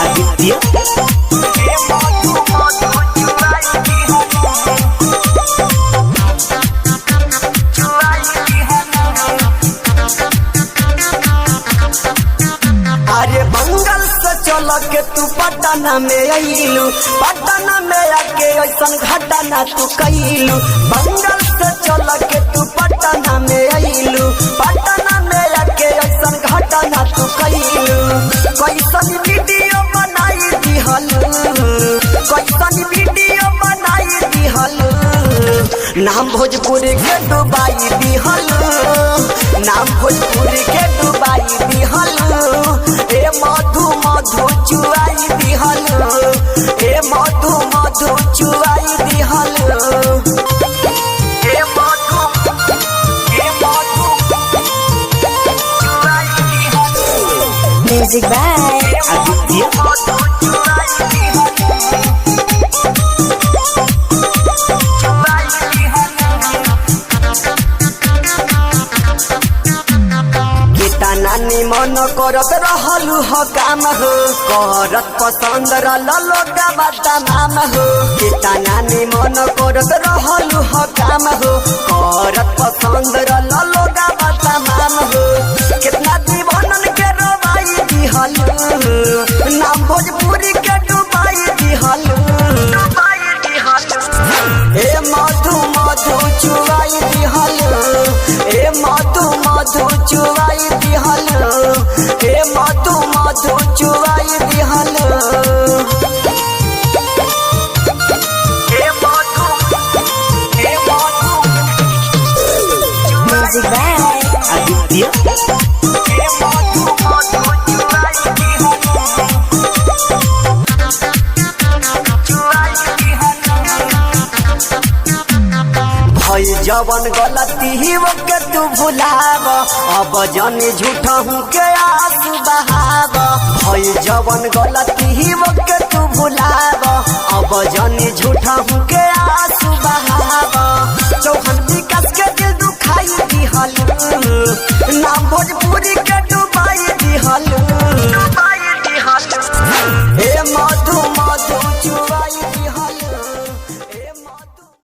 आदित्य अरे बंगाल से चल के तू पटना में अइलू, पटना में आके ऐसन घटना तू कइलू। बंगाल से चल के तू पटना में अइलू, पटना में आके ऐसन घटना तू कइलू। कैसन वीडियो बनाई दिहलू, कैसन वीडियो बनाई दिहलू। नाम भोजपुरी के डुबाई दिहलू, नाम भोजपुरी के डुबाई दिहलू। ए मधु मधु चुआई दिहलू, ए मधु मधु चुआई दिहलू। ए मधु चुआई दिहलू। म्यूजिक बाय आदित्य मधु चुआई दिहलू, चुआई नानी मन करत रहलू हो काम हो, करत पसंद रलो बाता नाम हो। बेटा नानी मन करत रहलू हो काम हो, करत पसंद रलो बाता नाम हो। कितना दीवानन के रवाई दिहलू, नाम भोजपुरी के डुबाई दिहलू। ए मधु मधु चुआई दिहलू, ए मधु मधु चुआई दिहलू, ए मधु मधु चुआई दिहलू। ए मधु म्यूजिक बाय आदित्य ए मधु मधु चुआई दिहलू, चुआई दिहलू। भई जवन गलती वो के तू भुलाव, अब जाने झूठा हूँ के आंसू बहाव। भई जवन गलती वो के तू भुलाव, अब जाने झूठा हूँ